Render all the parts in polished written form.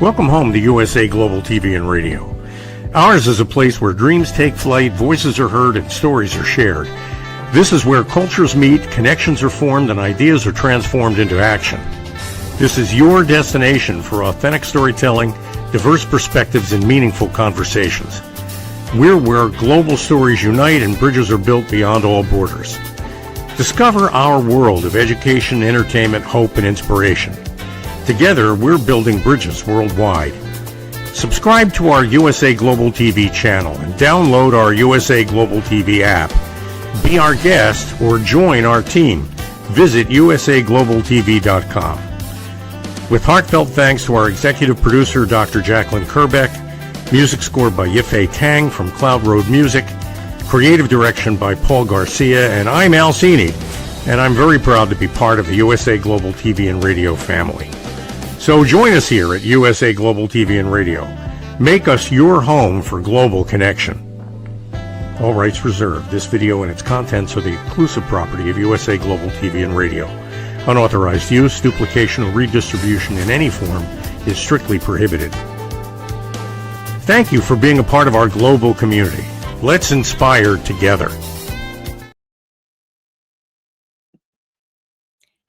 Welcome home to USA Global TV and Radio. Ours is a place where dreams take flight, voices are heard, and stories are shared. This is where cultures meet, connections are formed, and ideas are transformed into action. This is your destination for authentic storytelling, diverse perspectives, and meaningful conversations. We're where global stories unite and bridges are built beyond all borders. Discover our world of education, entertainment, hope, and inspiration. Together, we're building bridges worldwide. Subscribe to our USA Global TV channel and download our USA Global TV app. Be our guest or join our team. Visit usaglobaltv.com. With heartfelt thanks to our executive producer, Dr. Jacalyn KERBECK, music scored by Yifei Tang from Cloud Road Music, creative direction by Paul Garcia, and I'm Al Cini, and I'm very proud to be part of the USA Global TV and Radio family. So join us here at USA Global TV and Radio. Make us your home for global connection. All rights reserved. This video and its contents are the exclusive property of USA Global TV and Radio. Unauthorized use, duplication, or redistribution in any form is strictly prohibited. Thank you for being a part of our global community. Let's inspire together.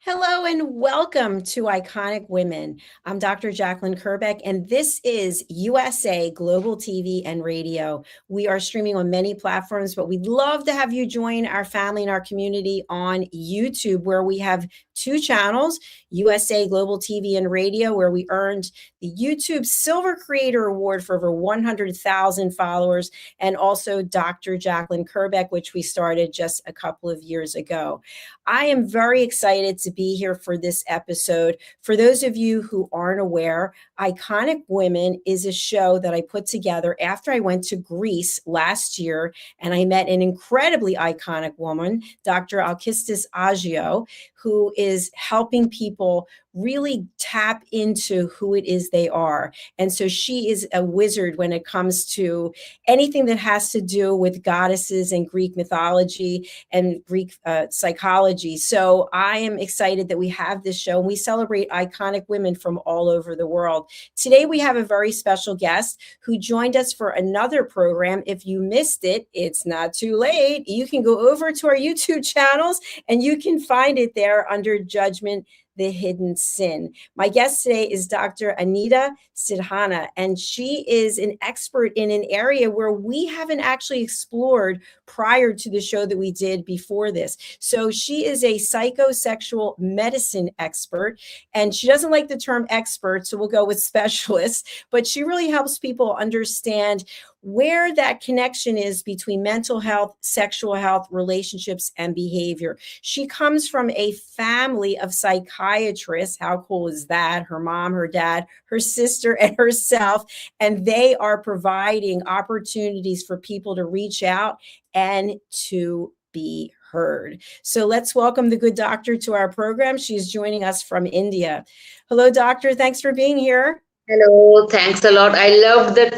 Hello and welcome to Iconic Women. I'm Dr. Jacalyn KERBECK, and this is USA Global TV and Radio. We are streaming on many platforms, but we'd love to have you join our family and our community on YouTube, where we have two channels, USA Global TV and Radio, where we earned the YouTube Silver Creator Award for over 100,000 followers, and also Dr. Jacalyn KERBECK, which we started just a couple of years ago. I am very excited to be here for this episode. For those of you who aren't aware, Iconic Women is a show that I put together after I went to Greece last year, and I met an incredibly iconic woman, Dr. Alkistis Agio, who is helping people really tap into who it is they are. And so she is a wizard when it comes to anything that has to do with goddesses and Greek mythology and Greek psychology. So I am excited that we have this show, and we celebrate iconic women from all over the world. Today, we have a very special guest who joined us for another program. If you missed it, it's not too late. You can go over to our YouTube channels and you can find it there under Judgment, the Hidden Sin. My guest today is Dr. Aninda Sidhana, and she is an expert in an area where we haven't actually explored prior to the show that we did before this. So she is a psychosexual medicine expert, and she doesn't like the term expert, so we'll go with specialist, but she really helps people understand where that connection is between mental health, sexual health, relationships, and behavior. She comes from a family of psychiatrists. How cool is that? Her mom, her dad, her sister, and herself. And they are providing opportunities for people to reach out and to be heard. So let's welcome the good doctor to our program. She's joining us from India. Hello, doctor. Thanks for being here. Hello, thanks a lot. I love the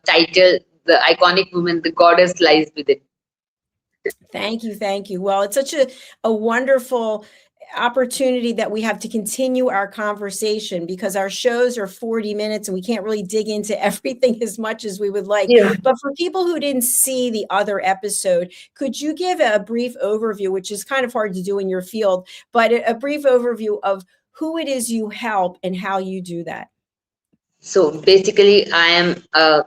title, The Iconic Woman, the Goddess Lies Within. Thank you. Thank you. Well, it's such a wonderful opportunity that we have to continue our conversation, because our shows are 40 minutes and we can't really dig into everything as much as we would like. Yeah. But for people who didn't see the other episode, could you give a brief overview, which is kind of hard to do in your field, but a brief overview of who it is you help and how you do that? So basically, I am a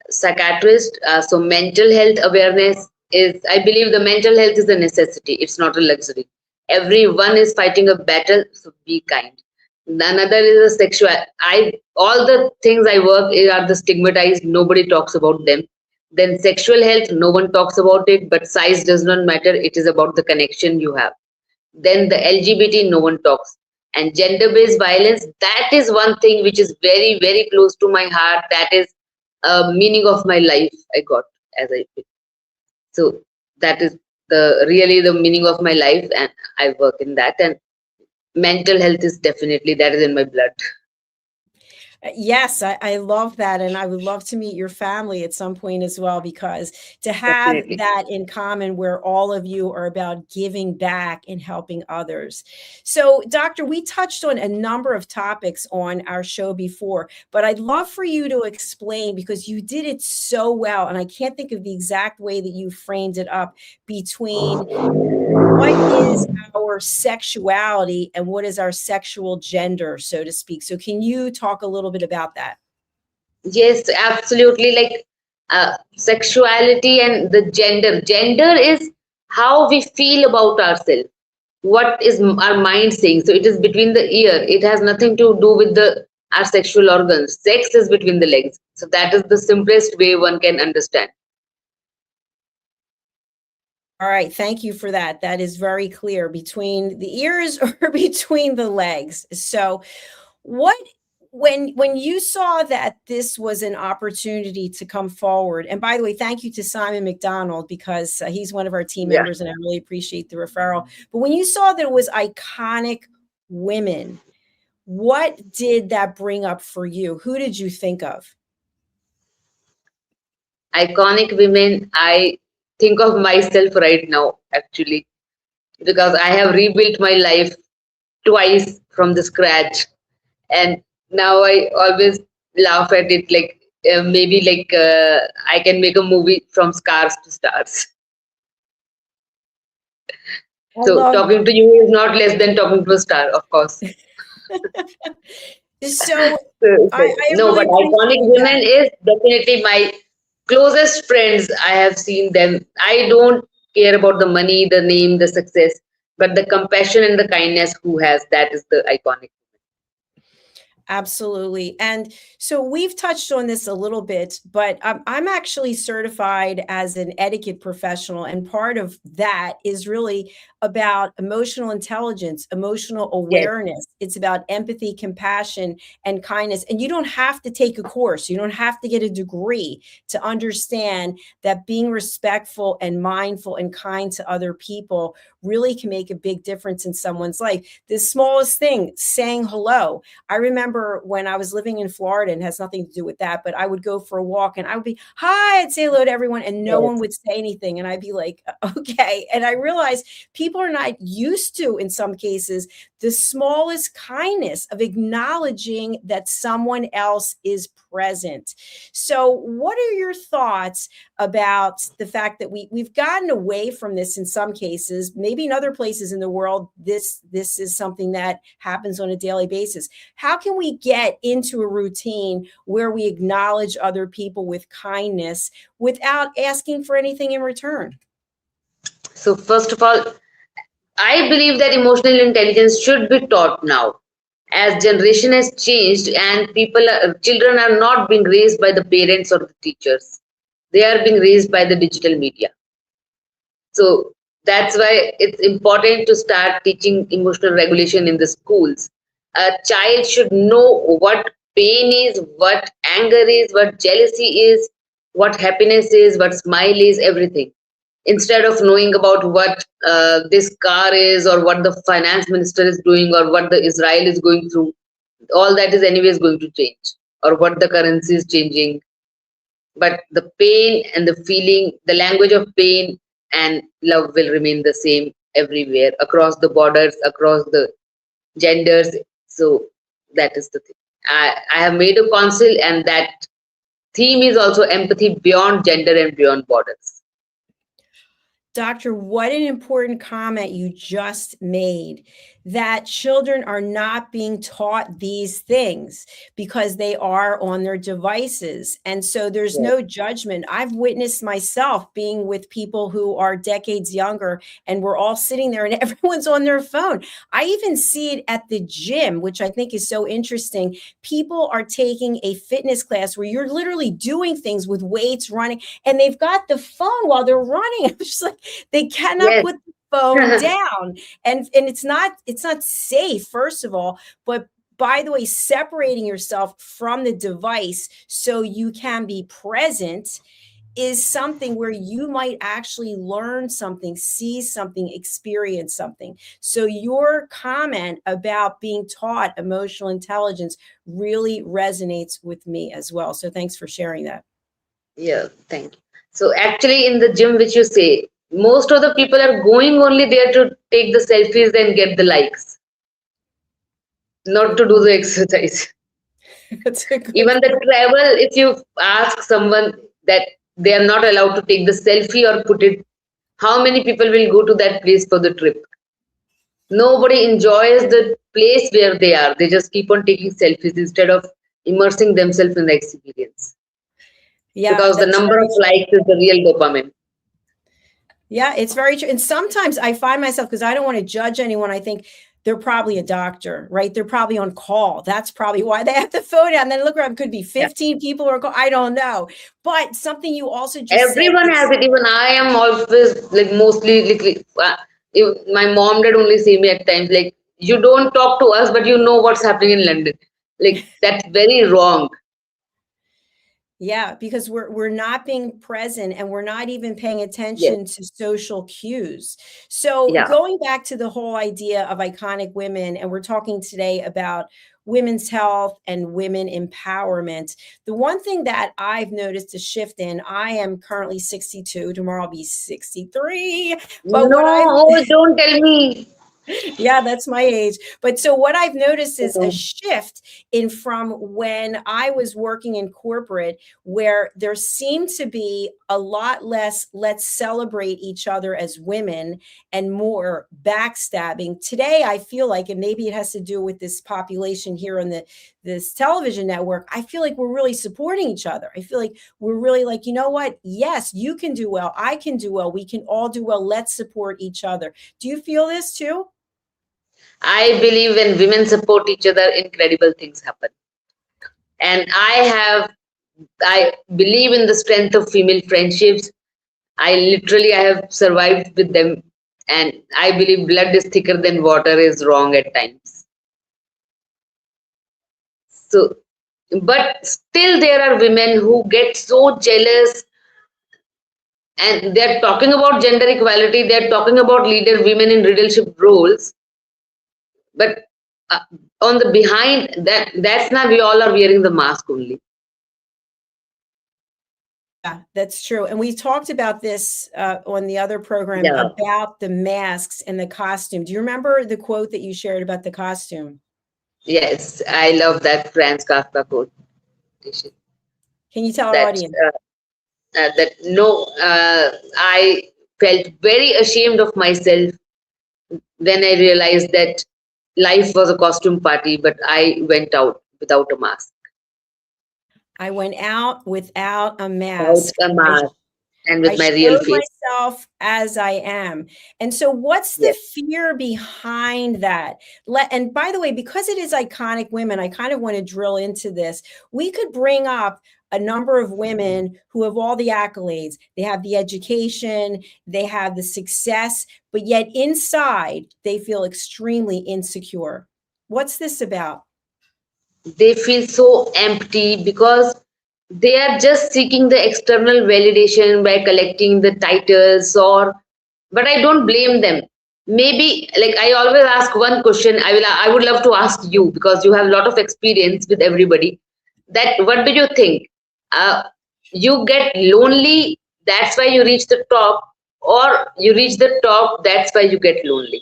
psychiatrist. So mental health awareness is, I believe the mental health is a necessity. It's not a luxury. Everyone is fighting a battle, so be kind. Another is a sexual. All the things I work are the stigmatized. Nobody talks about them. Then sexual health, no one talks about it, but size does not matter. It is about the connection you have. Then the LGBT, no one talks. And gender-based violence, that is one thing which is very, very close to my heart. That is a meaning of my life I got as I did. So that is really the meaning of my life, and I work in that. And mental health is definitely, that is in my blood. Yes, I love that. And I would love to meet your family at some point as well, because to have Definitely. that in common where all of you are about giving back and helping others. So, Doctor, we touched on a number of topics on our show before, but I'd love for you to explain, because you did it so well. And I can't think of the exact way that you framed it up, between what is our sexuality and what is our sexual gender, so to speak. So can you talk a little bit about that? Yes, absolutely. Like sexuality and the gender. Gender is how we feel about ourselves. What is our mind saying? So it is between the ear. It has nothing to do with the our sexual organs. Sex is between the legs. So that is the simplest way one can understand. All right, thank you for that. That is very clear, between the ears or between the legs. So what, when you saw that this was an opportunity to come forward, and by the way, thank you to Simon McDonald, because he's one of our team Yeah. members and I really appreciate the referral. But when you saw that it was Iconic Women, what did that bring up for you? Who did you think of? Iconic women, I think of myself right now, actually, because I have rebuilt my life twice from the scratch. And now I always laugh at it, like maybe like I can make a movie from scars to stars. I So love talking to you is not less than talking to a star, of course. so I No, really but iconic appreciate women that. is definitely my closest friends. I have seen them. I don't care about the money, the name, the success, but the compassion and the kindness who has, that is the iconic. Absolutely. And so we've touched on this a little bit, but I'm actually certified as an etiquette professional. And part of that is really about emotional intelligence, emotional Yes, awareness. It's about empathy, compassion, and kindness. And you don't have to take a course, you don't have to get a degree to understand that being respectful and mindful and kind to other people really can make a big difference in someone's life. The smallest thing, saying hello. I remember when I was living in Florida, and has nothing to do with that, but I would go for a walk and I would be, hi, I'd say hello to everyone, and no one yes, would say anything. And I'd be like, okay. And I realized people are not used to, in some cases, the smallest kindness of acknowledging that someone else is present. So, what are your thoughts about the fact that we've gotten away from this in some cases? Maybe in other places in the world, this is something that happens on a daily basis. How can we get into a routine where we acknowledge other people with kindness without asking for anything in return? so first of all, I believe that emotional intelligence should be taught now. As generation has changed and children are not being raised by the parents or the teachers. They are being raised by the digital media. So that's why it's important to start teaching emotional regulation in the schools. A child should know what pain is, what anger is, what jealousy is, what happiness is, what smile is, everything. Instead of knowing about what this car is, or what the finance minister is doing, or what the Israel is going through, all that is anyways going to change, or what the currency is changing. But the pain and the feeling, the language of pain and love will remain the same everywhere, across the borders, across the genders. So that is the thing. I have made a council, and that theme is also empathy beyond gender and beyond borders. Doctor, what an important comment you just made, that children are not being taught these things because they are on their devices. And so there's Yes, no judgment. I've witnessed myself being with people who are decades younger, and we're all sitting there and everyone's on their phone. I even see it at the gym, which I think is so interesting. People are taking a fitness class where you're literally doing things with weights, running, and they've got the phone while they're running. I'm just like, they cannot yes. put the phone down. And it's not safe, first of all, but by the way, separating yourself from the device so you can be present is something where you might actually learn something, see something, experience something. So your comment about being taught emotional intelligence really resonates with me as well. So thanks for sharing that. Yeah, thank you. So actually in the gym, which you say, most of the people are going only there to take the selfies and get the likes, not to do the exercise. That's a good Even the travel, if you ask someone that they are not allowed to take the selfie or put it, how many people will go to that place for the trip? Nobody enjoys the place where they are. They just keep on taking selfies instead of immersing themselves in the experience. Yeah, Because the that's number very of true. likes is the real dopamine. Yeah, it's very true. And sometimes I find myself, because I don't want to judge anyone, I think they're probably a doctor, right? They're probably on call. That's probably why they have the phone out. And then look around, could be 15 people or I don't know. But something you also just said Everyone is, has it. Even I am always like mostly like my mom did only say me at times like you don't talk to us, but you know what's happening in London. Like that's very wrong. yeah, because we're not being present and we're not even paying Yes. attention to social cues. So Yeah. going back to the whole idea of iconic women, and we're talking today about women's health and women empowerment. The one thing that I've noticed a shift in, I am currently 62, tomorrow I'll be 63. But No, what I've oh, don't tell me. yeah, that's my age. But so what I've noticed is a shift in from when I was working in corporate, where there seemed to be a lot less, let's celebrate each other as women and more backstabbing. Today, I feel like, and maybe it has to do with this population here on this television network, I feel like we're really supporting each other. I feel like we're really like, you know what? Yes, you can do well. I can do well. We can all do well. Let's support each other. Do you feel this too? I believe when women support each other, incredible things happen. And I believe in the strength of female friendships. I have survived with them, and I believe blood is thicker than water is wrong at times. So, but still, there are women who get so jealous, and they're talking about gender equality. They're talking about leader women in leadership roles, but uh, on the behind that's not. We all are wearing the mask only. Yeah, that's true. And we talked about this on the other program Yeah. about the masks and the costume. Do you remember the quote that you shared about the costume? Yes, I love that Franz Kafka quote. Can you tell our That audience? that no, I felt very ashamed of myself when I realized that life was a costume party, but I went out without a mask. I went out without a Without mask. a mask and with I my real showed face. myself as I am. And so what's the Yes. fear behind that? And by the way, because it is iconic women, I kind of want to drill into this. We could bring up a number of women who have all the accolades. They have the education, they have the success, but yet inside they feel extremely insecure. What's this about? They feel so empty because they are just seeking the external validation by collecting the titles or but I don't blame them. Maybe like I always ask one question. I would love to ask you because you have a lot of experience with everybody. That what do you think? Uh, you get lonely, that's why you reach the top, or you reach the top, that's why you get lonely.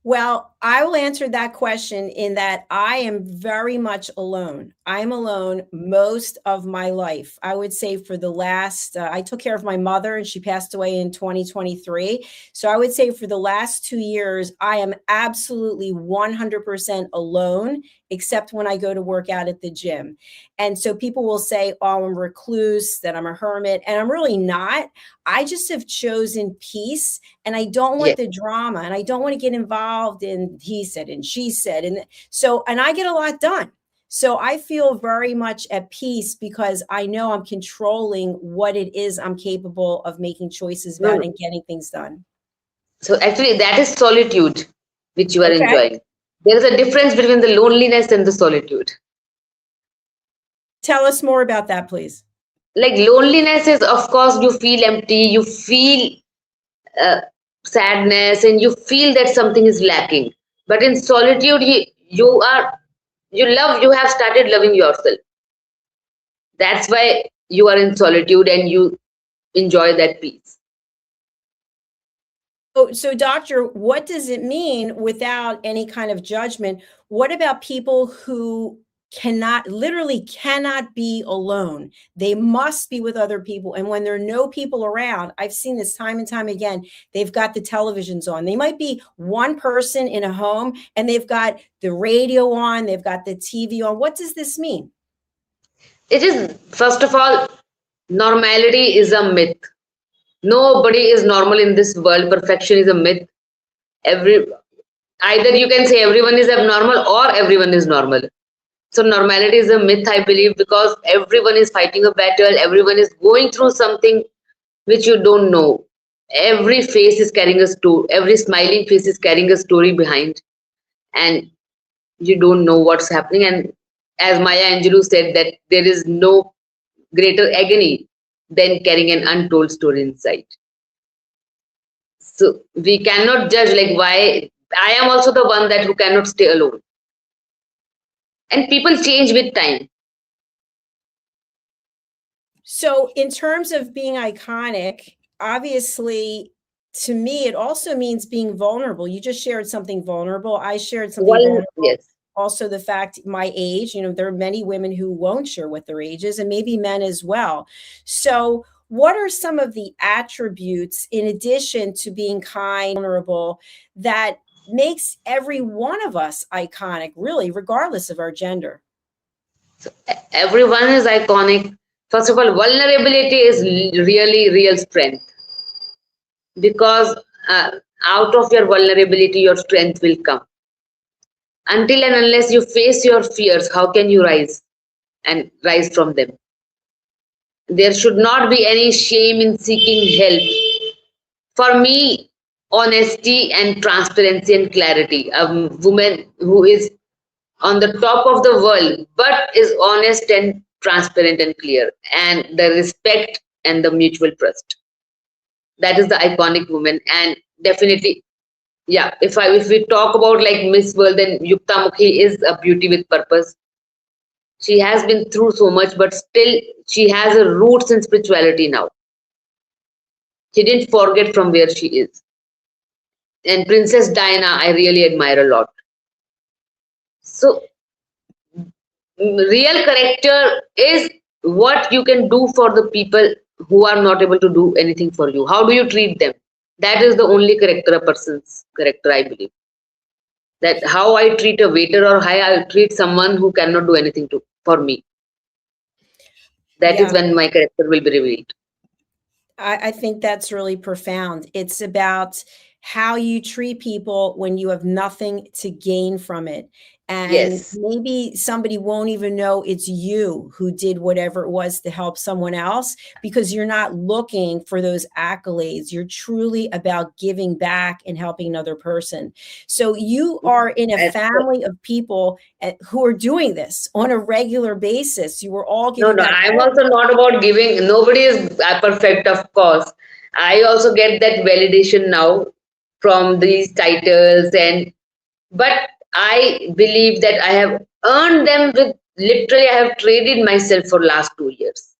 Well, I will answer that question in that I am very much alone. I'm alone most of my life. I would say for the last, I took care of my mother and she passed away in 2023. So I would say for the last 2 years, I am absolutely 100% alone, except when I go to work out at the gym. And so people will say, oh, I'm a recluse, that I'm a hermit, and I'm really not. I just have chosen peace and I don't want Yes. the drama and I don't want to get involved in he said and she said. And so, and I get a lot done. So I feel very much at peace because I know I'm controlling what it is I'm capable of making choices about and getting things done. So actually that is solitude which you are Okay. enjoying. There is a difference between the loneliness and the solitude. Tell us more about that, please. like loneliness is, of course, you feel empty, you feel uh, sadness, and you feel that something is lacking. But in solitude, you have started loving yourself. That's why you are in solitude and you enjoy that peace. So, doctor, what does it mean without any kind of judgment? What about people who literally cannot be alone? They must be with other people. And when there are no people around, I've seen this time and time again, they've got the televisions on. They might be one person in a home and they've got the radio on, they've got the TV on. What does this mean? It is, first of all, normality is a myth. Nobody is normal in this world. Perfection is a myth. Either you can say everyone is abnormal or everyone is normal. So normality is a myth, I believe, because everyone is fighting a battle. Everyone is going through something which you don't know. Every face is carrying a story. Every smiling face is carrying a story behind, and you don't know what's happening. And as Maya Angelou said, that there is no greater agony than carrying an untold story inside. So we cannot judge, like, why. I am also the one that who cannot stay alone. And people change with time. So, in terms of being iconic, obviously, to me, it also means being vulnerable. You just shared something vulnerable. I shared something vulnerable. Yes. Also, the fact, my age, there are many women who won't share what their age is, and maybe men as well. So, what are some of the attributes, in addition to being kind, vulnerable, that makes every one of us iconic, really, regardless of our gender? So everyone is iconic. First of all, vulnerability is really real strength, because out of your vulnerability, your strength will come. Until and unless you face your fears, how can you rise and rise from them? There should not be any shame in seeking help. For me, honesty and transparency and clarity. A woman who is on the top of the world but is honest and transparent and clear, and the respect and the mutual trust. That is the iconic woman. And definitely, yeah, if we talk about like Miss World, then Yukta Mukhi is a beauty with purpose. She has been through so much, but still she has a roots in spirituality now. She didn't forget from where she is. And Princess Diana, I really admire a lot. So real character is what you can do for the people who are not able to do anything for you. How do you treat them? That is the only character a person's character, I believe. That how I treat a waiter or how I treat someone who cannot do anything for me. That is when my character will be revealed. I think that's really profound. It's about how you treat people when you have nothing to gain from it. And maybe somebody won't even know it's you who did whatever it was to help someone else, because you're not looking for those accolades. You're truly about giving back and helping another person. So you are in a family of people who are doing this on a regular basis. You were all giving back. I'm also not about giving. Nobody is perfect, of course. I also get that validation now from these titles, but I believe that I have earned them with literally, I have traded myself for last 2 years.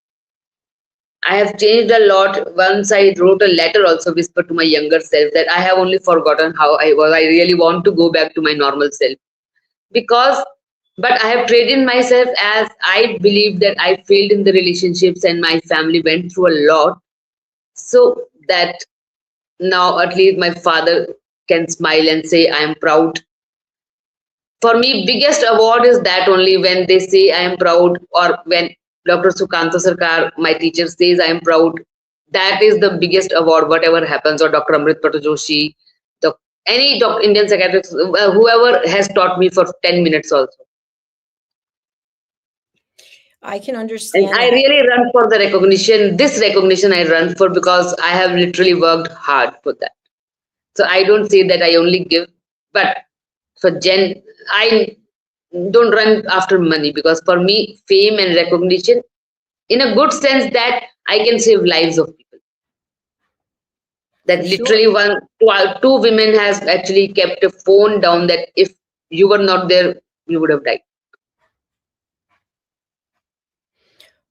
I have changed a lot. Once I wrote a letter, also whispered to my younger self that I have only forgotten how I was. I really want to go back to my normal self. But I have traded myself, as I believe that I failed in the relationships and my family went through a lot. So that now at least my father can smile and say, I am proud. For me, biggest award is that only when they say I am proud, or when Dr. Sukanta Sarkar, my teacher, says I am proud. That is the biggest award, whatever happens, or Dr. Amrit Joshi, any Indian psychiatrist, whoever has taught me for 10 minutes also. I can understand. And I really run for the recognition. This recognition I run for because I have literally worked hard for that. So I don't say that I only give, but for Jen, I don't run after money, because for me, fame and recognition in a good sense that I can save lives of people. That For sure. literally two women has actually kept a phone down, that if you were not there, you would have died.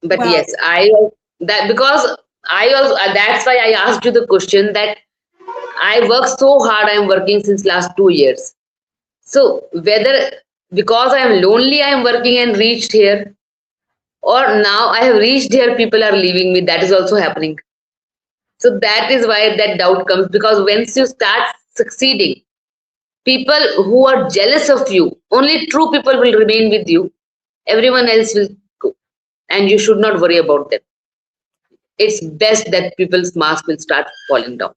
But Well, yes, that because I also that's why I asked you the question that I work so hard. I'm working since last 2 years. So whether because I am lonely, I am working and reached here, or now I have reached here, people are leaving me. That is also happening. So that is why that doubt comes, because once you start succeeding, people who are jealous of you, only true people will remain with you. Everyone else will go, and you should not worry about them. It's best that people's mask will start falling down.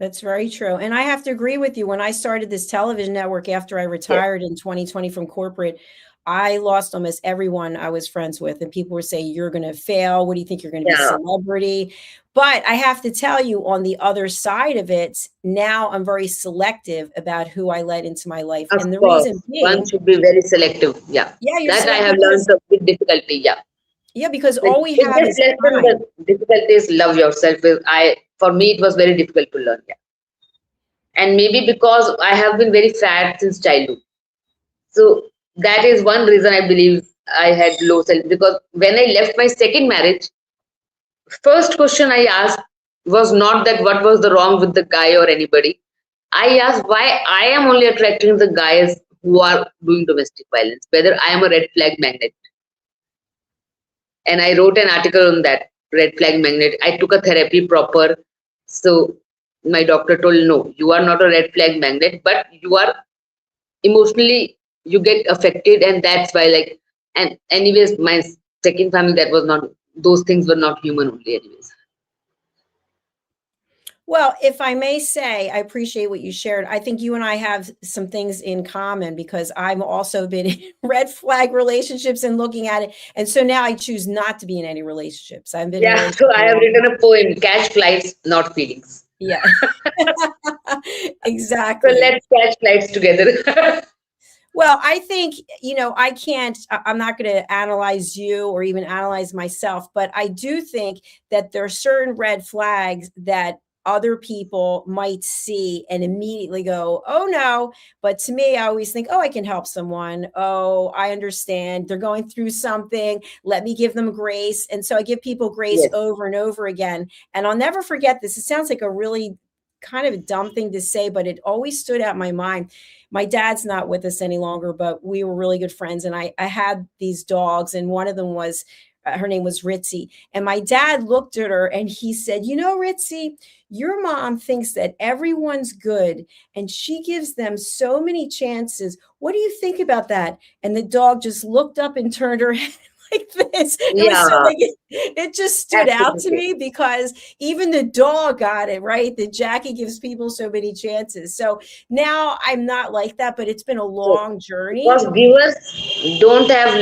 that's very true. And I have to agree with you. When I started this television network after I Yes. retired in 2020 from corporate, I lost almost everyone I was friends with. And people were saying, you're going to fail. What do you think? You're going to be a Yeah. celebrity? But I have to tell you, on the other side of it, now I'm very selective about who I let into my life. Of And the reason course, one being, should be very selective. Yeah, yeah, you're that I select have learned because, with difficulty. Yeah, yeah, because the all we have biggest is lesson, time. the difficulty is love yourself. For me, it was very difficult to learn. Yeah, and maybe because I have been very fat since childhood, so that is one reason I believe I had low self. Because when I left my second marriage, first question I asked was not that what was the wrong with the guy or anybody. I asked why I am only attracting the guys who are doing domestic violence, whether I am a red flag magnet. And I wrote an article on that red flag magnet. I took a therapy proper. So my doctor told, no, you are not a red flag magnet, but you are emotionally, you get affected. And that's why, like, and anyways, my second family, that was not, those things were not human only, anyways. Well, if I may say, I appreciate what you shared. I think you and I have some things in common because I've also been in red flag relationships and looking at it. And so now I choose not to be in any relationships. I've been in Yeah, so relationships I a have long written time. a poem, Catch Flights, Not Feelings. Yeah, So exactly. let's catch flights together. Well, I think, I can't, I'm not going to analyze you or even analyze myself, but I do think that there are certain red flags that other people might see and immediately go, oh no. But to me, I always think, oh, I can help someone. Oh, I understand. They're going through something. Let me give them grace. And so I give people grace Yes. over and over again. And I'll never forget this. It sounds like a really kind of a dumb thing to say, but it always stood out in my mind. My dad's not with us any longer, but we were really good friends. And I had these dogs, and one of them was, her name was Ritzy. And my dad looked at her and he said, Ritzy, your mom thinks that everyone's good and she gives them so many chances. What do you think about that? And the dog just looked up and turned her head like this. It was so Yeah, like it just stood out to absolutely. me because even the dog got it right that Jackie gives people so many chances. So now I'm not like that, but it's been a So, long journey. because givers don't have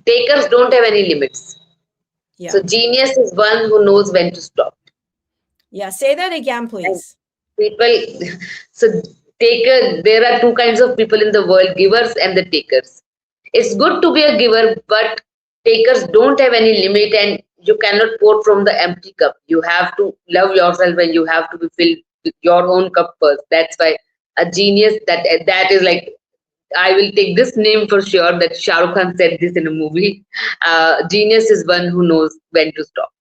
takers don't have any limits. Yeah. So genius is one who knows when to stop. Yeah. Say that again, And please. people, so there are two kinds of people in the world, givers and the takers. It's good to be a giver, but takers don't have any limit, and you cannot pour from the empty cup. You have to love yourself and you have to be filled with your own cup first. That's why a genius, that is like, I will take this name for sure, that Shah Rukh Khan said this in a movie. Genius is one who knows when to stop.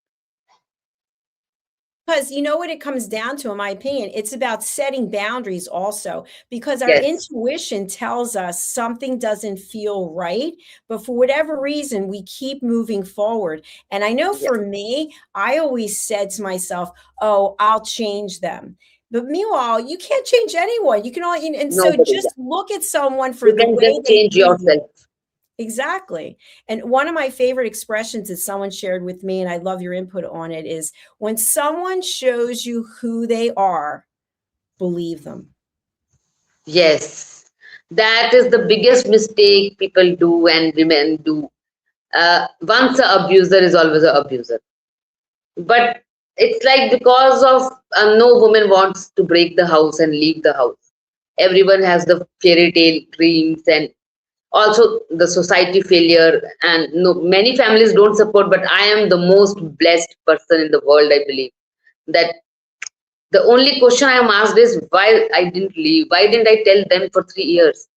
Because you know what it comes down to, in my opinion, it's about setting boundaries also, because our Yes, intuition tells us something doesn't feel right, but for whatever reason, we keep moving forward. And I know yes. for me, I always said to myself, oh, I'll change them. But meanwhile, you can't change anyone. You can only, and so Nobody. Yeah. just look at someone for You the can way just they change treat you. yourself. Exactly. And one of my favorite expressions that someone shared with me, and I love your input on it, is when someone shows you who they are, believe them. Yes, that is the biggest mistake people do and women do. Once an abuser is always an abuser. But it's like, because of no woman wants to break the house and leave the house. Everyone has the fairy tale dreams, and Also the society failure, and no, many families don't support, but I am the most blessed person in the world. I believe that the only question I am asked is why I didn't leave, why didn't I tell them for 3 years,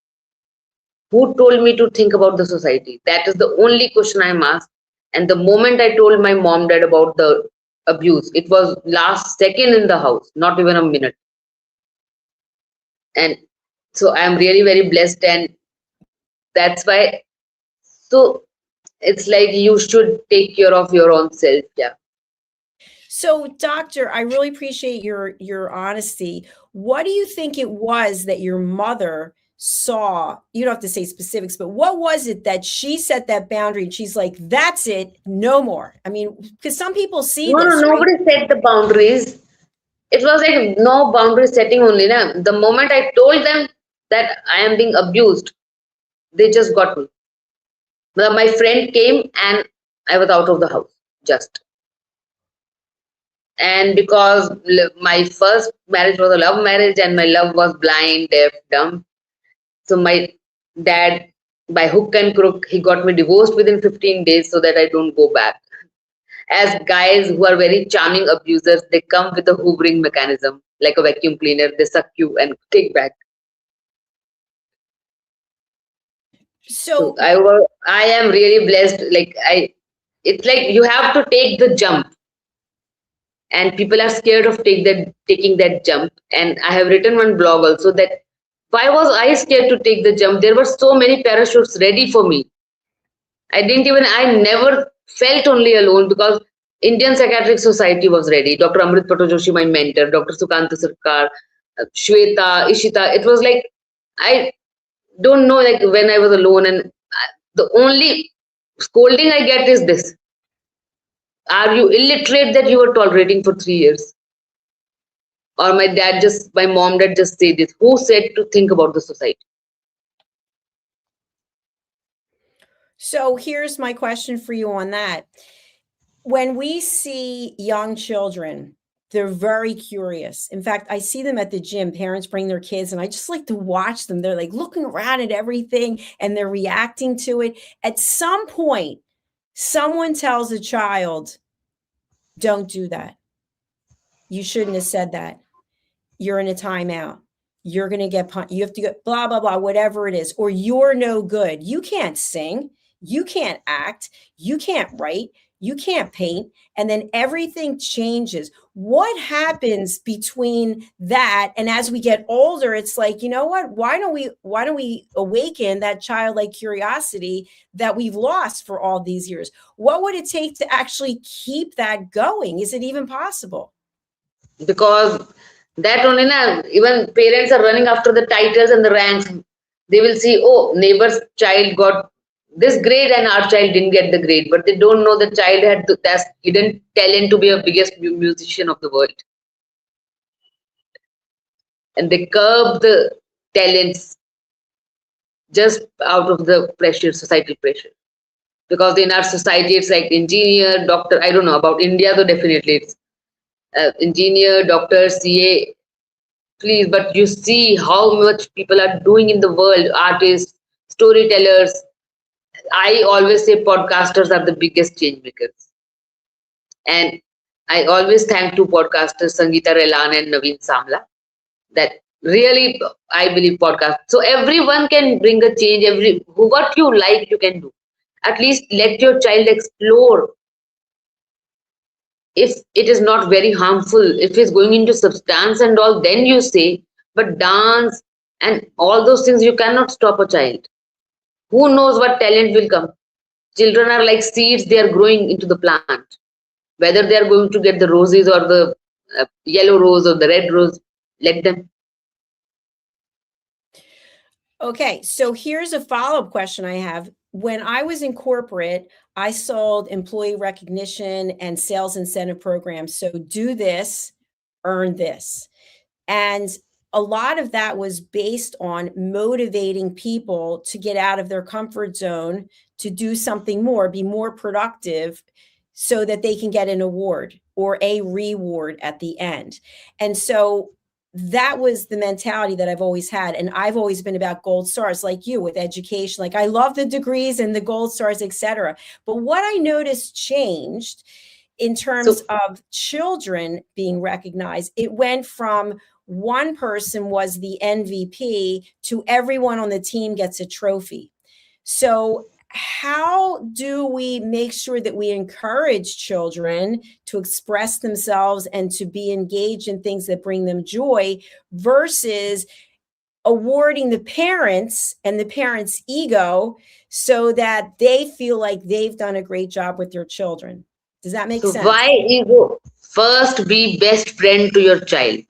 who told me to think about the society. That is the only question I am asked. And the moment I told my mom dad about the abuse, it was last second in the house, not even a minute. And so I am really very blessed, and that's why, so it's like you should take care of your own self. Yeah. So, doctor, I really appreciate your honesty. What do you think it was that your mother saw? You don't have to say specifics, but what was it that she set that boundary and she's like, that's it, no more? I mean, because some people see No, no, this, right? nobody set the boundaries. It was like no boundary setting only. Na? The moment I told them that I am being abused, they just got me. My friend came and I was out of the house just. And because my first marriage was a love marriage and my love was blind, deaf, dumb. So my dad, by hook and crook, he got me divorced within 15 days so that I don't go back. As guys who are very charming abusers, they come with a hoovering mechanism, like a vacuum cleaner. They suck you and take back. So So, I am really blessed. It's like you have to take the jump, and people are scared of taking that jump. And I have written one blog also that why was I scared to take the jump? There were so many parachutes ready for me. I never felt only alone because Indian Psychiatric Society was ready. Dr. Amrit Patojoshi, my mentor, Dr. Sukanta Sarkar, Shweta, Ishita. It was like, I don't know, like when I was alone, and the only scolding I get is this: are you illiterate that you were tolerating for 3 years? Or my mom dad just say this: who said to think about the society? so here's my question for you on that. When we see young children, they're very curious. In fact, I see them at the gym. Parents bring their kids, and I just like to watch them. They're like looking around at everything and they're reacting to it. At some point, someone tells a child, don't do that. You shouldn't have said that. You're in a timeout. You're going to get punched. You have to go, blah, blah, blah, whatever it is. Or you're no good. You can't sing. You can't act. You can't write. You can't paint. And then everything changes. What happens between that and as we get older, it's like, you know what? Why don't we awaken that childlike curiosity that we've lost for all these years? What would it take to actually keep that going? Is it even possible? Because that only na, even parents are running after the titles and the ranks. They will see, oh, neighbor's child got this grade and our child didn't get the grade, but they don't know the child had that hidden talent to be a biggest musician of the world, and they curb the talents just out of the pressure, societal pressure. Because in our society, it's like engineer, doctor. I don't know about India, though definitely it's engineer, doctor, CA. Please, but you see how much people are doing in the world: artists, storytellers. I always say podcasters are the biggest change makers. And I always thank two podcasters, Sangeeta Relan and Naveen Samla, that really, I believe podcast. So everyone can bring a change. What you like, you can do. At least let your child explore. If it is not very harmful, if it's going into substance and all, then you say, but dance and all those things, you cannot stop a child. Who knows what talent will come? Children are like seeds, they are growing into the plant. Whether they are going to get the roses or the yellow rose or the red rose, let them. Okay, so here's a follow-up question I have. When I was in corporate, I sold employee recognition and sales incentive programs. So do this, earn this. And a lot of that was based on motivating people to get out of their comfort zone, to do something more, be more productive, so that they can get an award or a reward at the end. And so that was the mentality that I've always had. And I've always been about gold stars, like you with education. Like I love the degrees and the gold stars, etc. But what I noticed changed in terms of children being recognized. It went from one person was the MVP to everyone on the team gets a trophy. So how do we make sure that we encourage children to express themselves and to be engaged in things that bring them joy versus awarding the parents and the parents' ego so that they feel like they've done a great job with their children? Does that make sense? Why ego? First, be best friend to your child.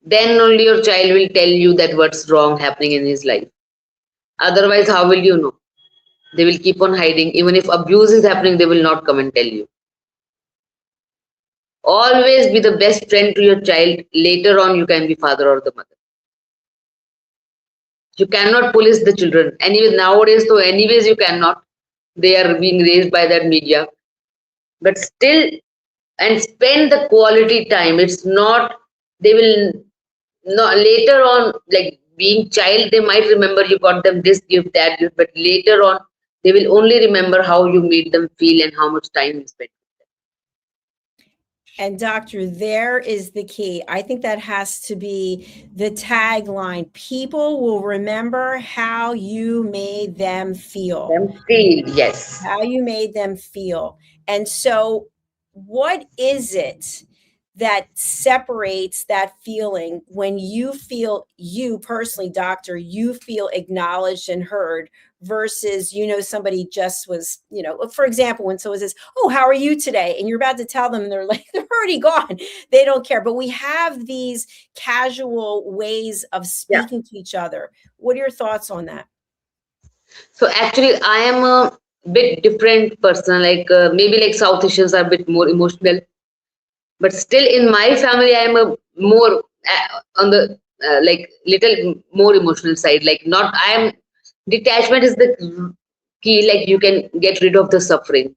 Then only your child will tell you that what's wrong happening in his life. Otherwise, how will you know? They will keep on hiding. Even if abuse is happening, they will not come and tell you. Always be the best friend to your child. Later on, you can be father or the mother. You cannot police the children. Anyway, nowadays, so anyways, you cannot. They are being raised by that media. But still, and spend the quality time. It's not, they will not later on, like being child, they might remember you got them this gift, that gift, but later on, they will only remember how you made them feel and how much time you spent. And doctor, there is the key. I think that has to be the tagline. People will remember how you made them feel. Yes. How you made them feel. And so what is it that separates that feeling when you feel, you personally, doctor, you feel acknowledged and heard versus, somebody just was, for example, when someone says, "Oh, how are you today?" And you're about to tell them and they're like, they're already gone. They don't care. But we have these casual ways of speaking to each other. What are your thoughts on that? So actually, I am a bit different person. Like maybe like South Asians are a bit more emotional. But still in my family, I am a more on the like little more emotional side. Like not, I am, detachment is the key. Like you can get rid of the suffering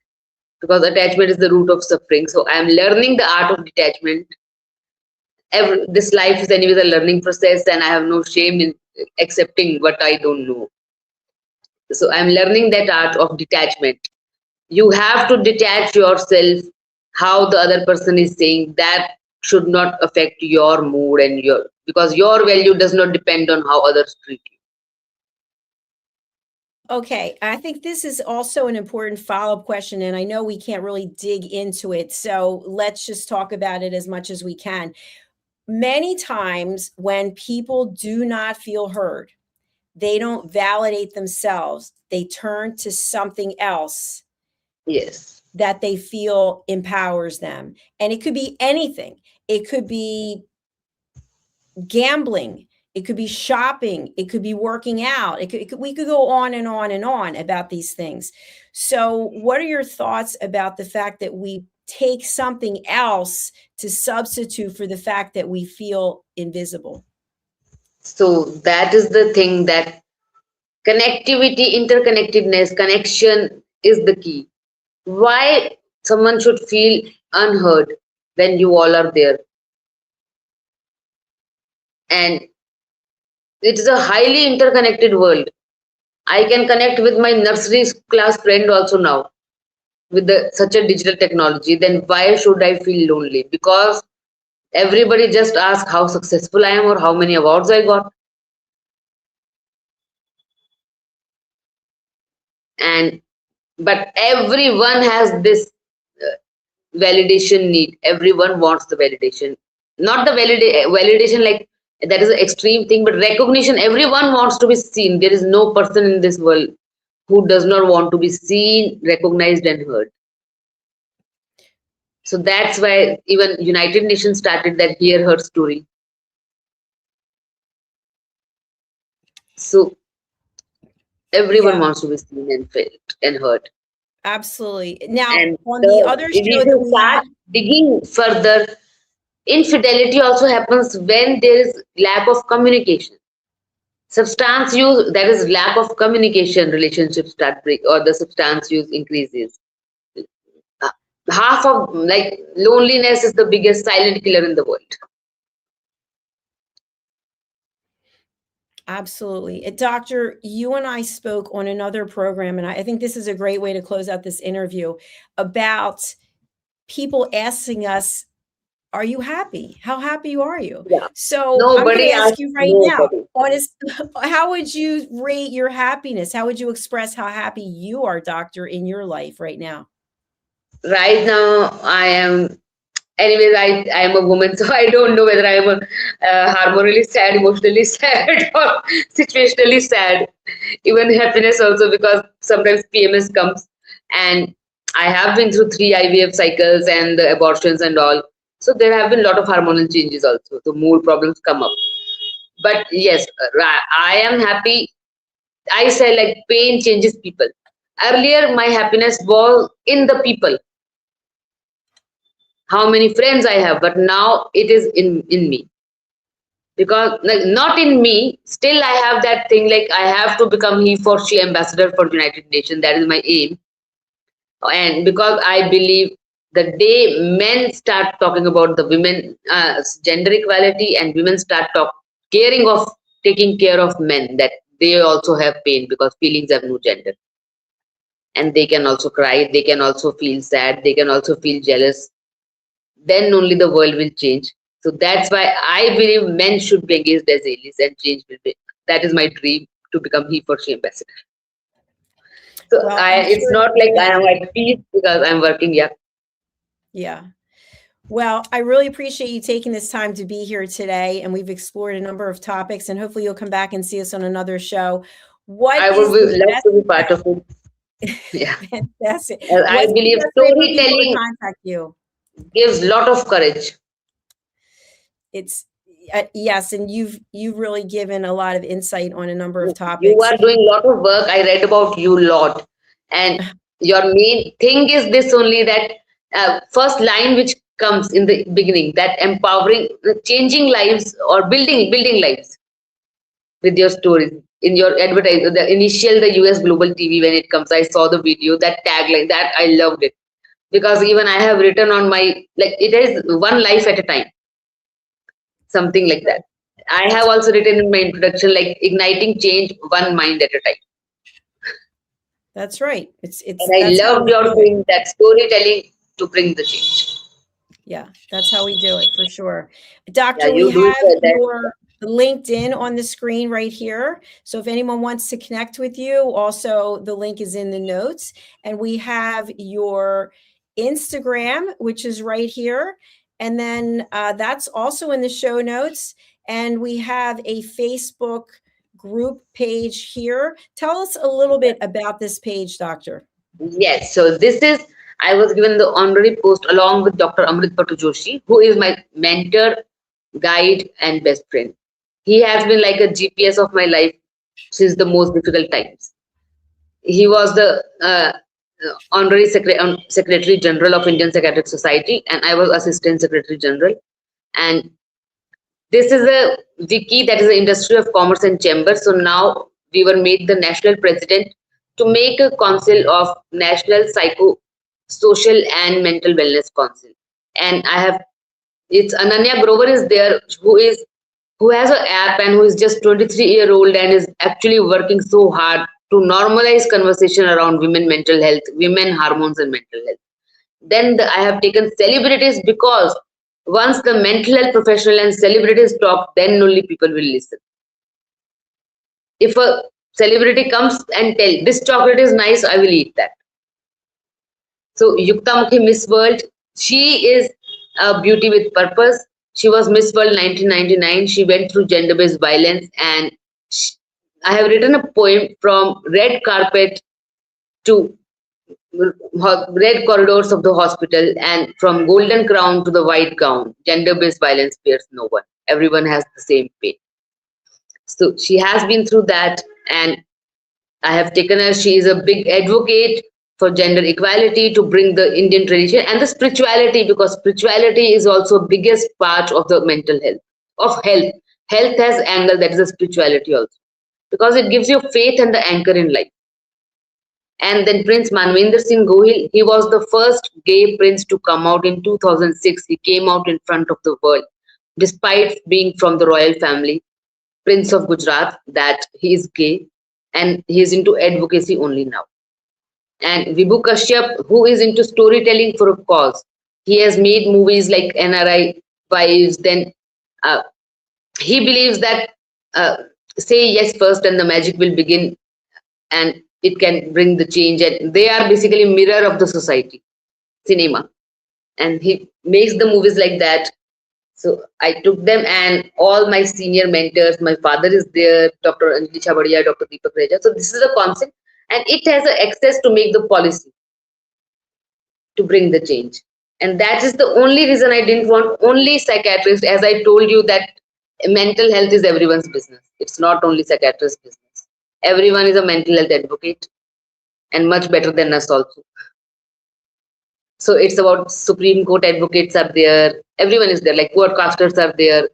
because attachment is the root of suffering. So I am learning the art of detachment. This life is anyways a learning process, and I have no shame in accepting what I don't know. So I'm learning that art of detachment. You have to detach yourself. How the other person is saying that should not affect your mood and because your value does not depend on how others treat you. Okay, I think this is also an important follow-up question, and I know we can't really dig into it, so let's just talk about it as much as we can. Many times when people do not feel heard, they don't validate themselves, they turn to something else. Yes. That they feel empowers them. And it could be anything. It could be gambling. It could be shopping. It could be working out. We could go on and on and on about these things. So what are your thoughts about the fact that we take something else to substitute for the fact that we feel invisible? So that is the thing, that connectivity, interconnectedness, connection is the key. Why someone should feel unheard when you all are there? And it is a highly interconnected world. I can connect with my nursery class friend also now with such a digital technology. Then why should I feel lonely? Because everybody just asks how successful I am or how many awards I got. But everyone has this validation need. Everyone wants the validation, not the validation like that is an extreme thing, but recognition. Everyone wants to be seen. There is no person in this world who does not want to be seen, recognized, and heard. So that's why even United Nations started that Hear Her story. So everyone wants to be seen and felt and heard. Absolutely. Now, And on the other if show you that we start digging further, infidelity also happens when there is lack of communication. Substance use, that is lack of communication, relationships start break, or the substance use increases. Half of, like, loneliness is the biggest silent killer in the world. Absolutely. Doctor, you and I spoke on another program, and I think this is a great way to close out this interview, about people asking us, are you happy? How happy are you? Yeah. So I'm going Nobody to ask asks you right now, nobody. honest, how would you rate your happiness? How would you express how happy you are, doctor, in your life right now? Right now, I am. Anyways, I am a woman, so I don't know whether I am hormonally sad, emotionally sad, or situationally sad. Even happiness also, because sometimes PMS comes, and I have been through 3 IVF cycles and the abortions and all. So there have been a lot of hormonal changes also. The mood problems come up. But yes, I am happy. I say like pain changes people. Earlier, my happiness was in the people, how many friends I have, but now it is in me. Because like not in me, still I have that thing like I have to become he for she ambassador for United Nations. That is my aim. And because I believe the day men start talking about the women gender equality, and women start caring of taking care of men, that they also have pain, because feelings have no gender, and they can also cry, they can also feel sad, they can also feel jealous, then only the world will change. So that's why I believe men should be engaged as allies, and change will be. That is my dream, to become he for she ambassador. So Well, I'm it's sure not you like I am will. at peace because I'm working. Yeah, Yeah. Well, I really appreciate you taking this time to be here today, and we've explored a number of topics, and hopefully you'll come back and see us on another show. What I would is the love best to be part of it. Yeah, fantastic. I What's the believe best way for people to storytelling contact you? gives lot of courage. It's yes, and you've really given a lot of insight on a number of You topics. are doing a lot of work. I read about you a lot, and your main thing is this only, that first line which comes in the beginning, that empowering, changing lives, or building lives with your stories. In your advertise, the initial, the US global TV, when it comes, I saw the video, that tagline, that I loved it, because even I have written on my, like, it is one life at a time, something like that. I have also written in my introduction, like, igniting change one mind at a time. That's right. It's And I that's how loved we your do it. doing that storytelling to bring the change. Yeah, that's how we do it for sure. Yeah, Doctor, we you do it have for that. your LinkedIn on the screen right here. So if anyone wants to connect with you, also the link is in the notes. And we have your Instagram, which is right here. And then that's also in the show notes. And we have a Facebook group page here. Tell us a little bit about this page, Doctor. Yes, so this is, I was given the honorary post along with Dr. Amrit Patu Joshi, who is my mentor, guide, and best friend. He has been like a GPS of my life since the most difficult times. He was the honorary Secretary General of Indian Psychiatric Society, and I was Assistant Secretary General. And this is a wiki, that is the Industry of Commerce and Chamber. So now we were made the national president to make a council of National Psychosocial and Mental Wellness Council. And I have, it's Ananya Grover is there, who has an app, and who is just 23-year-old, and is actually working so hard to normalize conversation around women mental health, women hormones, and mental health. Then I have taken celebrities, because once the mental health professional and celebrities talk, then only people will listen. If a celebrity comes and tell this chocolate is nice, I will eat that. So Yukta Mukhi, Miss World, she is a beauty with purpose. She was Miss World 1999. She went through gender-based violence, and I have written a poem, from red carpet to red corridors of the hospital, and from golden crown to the white gown. Gender-based violence spares no one. Everyone has the same pain. So she has been through that, and I have taken her. She is a big advocate for gender equality, to bring the Indian tradition and the spirituality, because spirituality is also biggest part of the mental health, of health. Health has angle, that is a spirituality also, because it gives you faith and the anchor in life. And then Prince Manvinder Singh Gohil, he was the first gay prince to come out in 2006. He came out in front of the world, despite being from the royal family. Prince of Gujarat, that he is gay and he is into advocacy only now. And Vibhu Kashyap, who is into storytelling for a cause. He has made movies like NRI Wives. Then he believes that say yes first and the magic will begin, and it can bring the change. And they are basically mirror of the society, cinema. And he makes the movies like that. So I took them, and all my senior mentors, my father is there, Dr. Anjali Chabadiya, Dr. Deepak Reja. So this is a concept, and it has access to make the policy, to bring the change. And that is the only reason I didn't want only psychiatrists. As I told you that mental health is everyone's business. It's not only psychiatrist's business. Everyone is a mental health advocate, and much better than us also. So it's about Supreme Court advocates are there. Everyone is there, like broadcasters are there.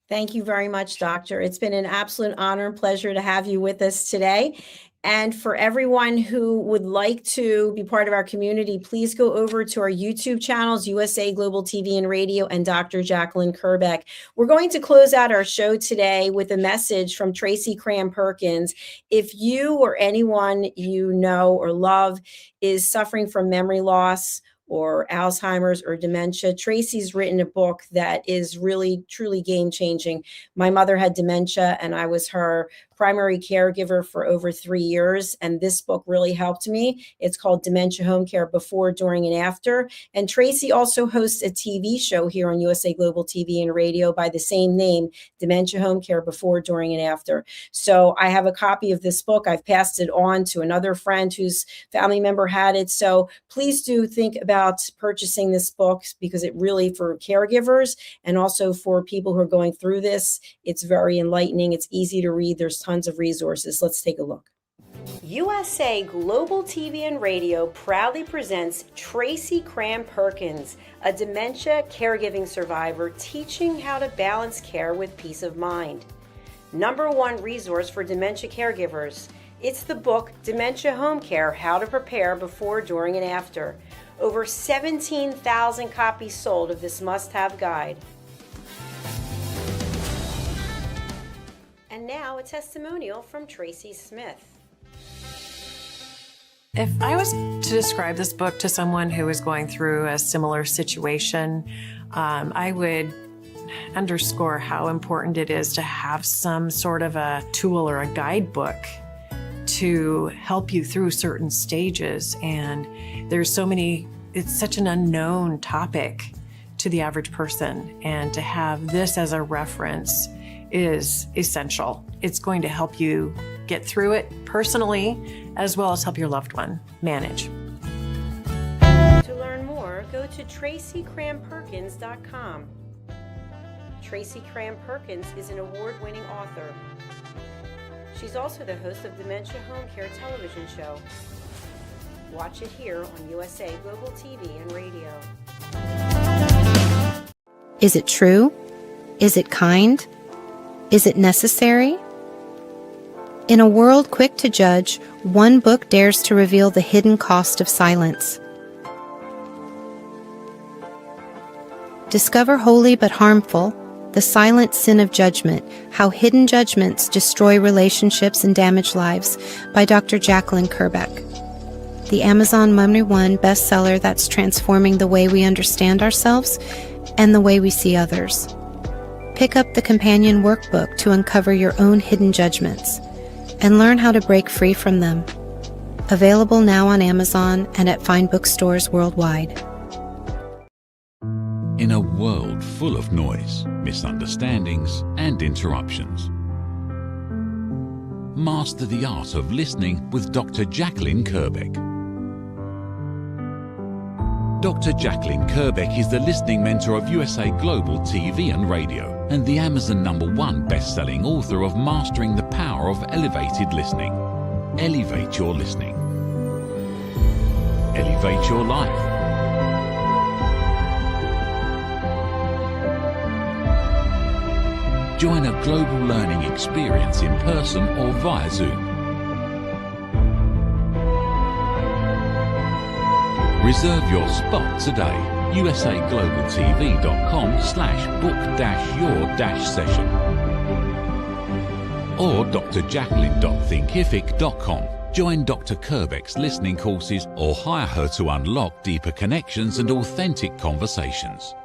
Thank you very much, Doctor. It's been an absolute honor and pleasure to have you with us today. And for everyone who would like to be part of our community, please go over to our YouTube channels, USA Global TV and Radio, and Dr. Jacalyn KERBECK. We're going to close out our show today with a message from Tracy Cram Perkins. If you or anyone you know or love is suffering from memory loss or Alzheimer's or dementia, Tracy's written a book that is really, truly game-changing. My mother had dementia, and I was her primary caregiver for over 3 years, and this book really helped me. It's called Dementia Home Care Before, During, and After. And Tracy also hosts a TV show here on USA Global TV and Radio by the same name, Dementia Home Care Before, During, and After. So I have a copy of this book. I've passed it on to another friend whose family member had it. So please do think about purchasing this book, because it really, for caregivers and also for people who are going through this, it's very enlightening. It's easy to read. There's tons of resources. Let's take a look. USA Global TV and Radio proudly presents Tracy Cram Perkins, a dementia caregiving survivor teaching how to balance care with peace of mind. #1 resource for dementia caregivers. It's the book Dementia Home Care, How to Prepare Before, During, and After. Over 17,000 copies sold of this must-have guide. And now a testimonial from Tracy Smith. If I was to describe this book to someone who is going through a similar situation, I would underscore how important it is to have some sort of a tool or a guidebook to help you through certain stages. And there's so many, it's such an unknown topic to the average person. And to have this as a reference is essential. It's going to help you get through it personally, as well as help your loved one manage. To learn more, go to tracycramperkins.com. Tracy Cram Perkins is an award-winning author. She's also the host of Dementia Home Care television show. Watch it here on USA Global TV and Radio. Is it true? Is it kind? Is it necessary? In a world quick to judge, one book dares to reveal the hidden cost of silence. Discover holy but harmful, the silent sin of judgment, how hidden judgments destroy relationships and damage lives, by Dr. Jacalyn KERBECK. The Amazon #1 bestseller that's transforming the way we understand ourselves and the way we see others. Pick up the companion workbook to uncover your own hidden judgments and learn how to break free from them. Available now on Amazon and at fine bookstores worldwide. In a world full of noise, misunderstandings, and interruptions, master the art of listening with Dr. Jacalyn KERBECK. Dr. Jacalyn KERBECK is the listening mentor of USA Global TV and Radio and the Amazon #1 best-selling author of Mastering the Power of Elevated Listening. Elevate your listening. Elevate your life. Join a global learning experience in person or via Zoom. Reserve your spot today. usaglobaltv.com/book-your-session or drjacalyn.thinkific.com. Join Dr. KERBECK's listening courses or hire her to unlock deeper connections and authentic conversations.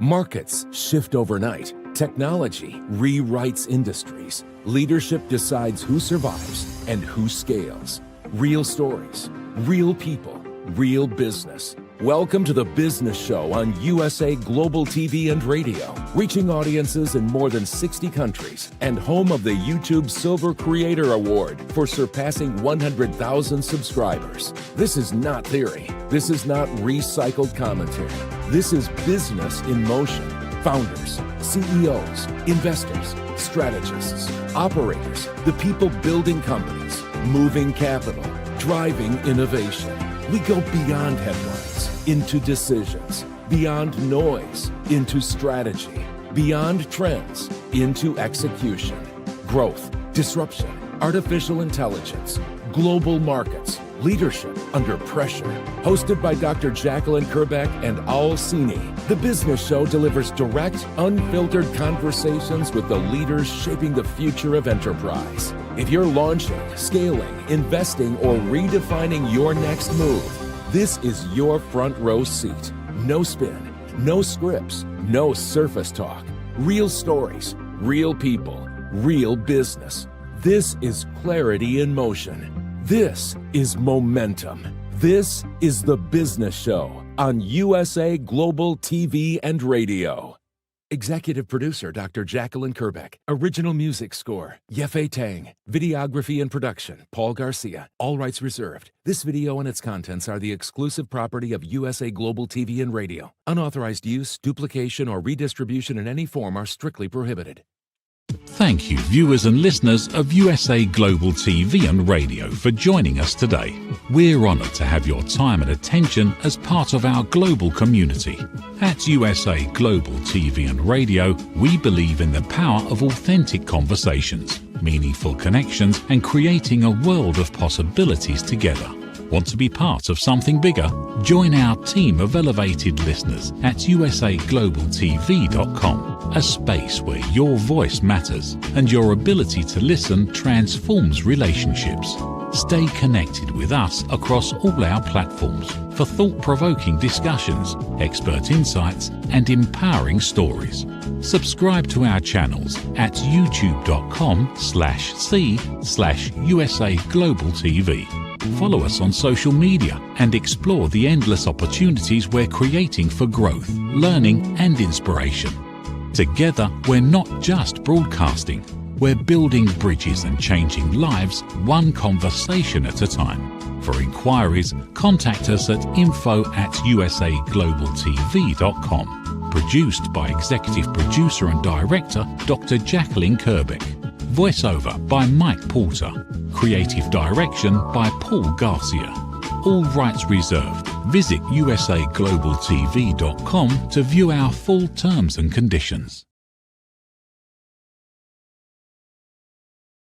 Markets shift overnight. Technology rewrites industries. Leadership decides who survives and who scales. Real stories, real people, real business. Welcome to the Business Show on USA Global TV and Radio, reaching audiences in more than 60 countries and home of the YouTube Silver Creator Award for surpassing 100,000 subscribers. This is not theory. This is not recycled commentary. This is business in motion. Founders, CEOs, investors, strategists, operators, the people building companies, moving capital, driving innovation. We go beyond headlines into decisions, beyond noise into strategy, beyond trends into execution. Growth, disruption, artificial intelligence, global markets, leadership under pressure. Hosted by Dr. Jacalyn KERBECK and Al Sini, the Business Show delivers direct, unfiltered conversations with the leaders shaping the future of enterprise. If you're launching, scaling, investing, or redefining your next move, this is your front row seat. No spin, no scripts, no surface talk. Real stories, real people, real business. This is clarity in motion. This is momentum. This is the Business Show on USA Global TV and Radio. Executive producer Dr. Jacalyn KERBECK. Original music score Yefei Tang. Videography and production Paul Garcia. All rights reserved. This video and its contents are the exclusive property of USA Global TV and Radio. Unauthorized use, duplication, or redistribution in any form are strictly prohibited. Thank you, viewers and listeners of USA Global TV and Radio, for joining us today. We're honoured to have your time and attention as part of our global community. At USA Global TV and Radio, we believe in the power of authentic conversations, meaningful connections, and creating a world of possibilities together. Want to be part of something bigger? Join our team of elevated listeners at usaglobaltv.com, a space where your voice matters and your ability to listen transforms relationships. Stay connected with us across all our platforms for thought-provoking discussions, expert insights, and empowering stories. Subscribe to our channels at youtube.com/c/USA-Global-TV. Follow us on social media and explore the endless opportunities we're creating for growth, learning, and inspiration. Together, we're not just broadcasting, we're building bridges and changing lives one conversation at a time. For inquiries, contact us at info@usaglobaltv.com. Produced by Executive Producer and Director Dr. Jacalyn KERBECK. Voiceover by Mike Porter. Creative direction by Paul Garcia. All rights reserved. Visit usaglobaltv.com to view our full terms and conditions.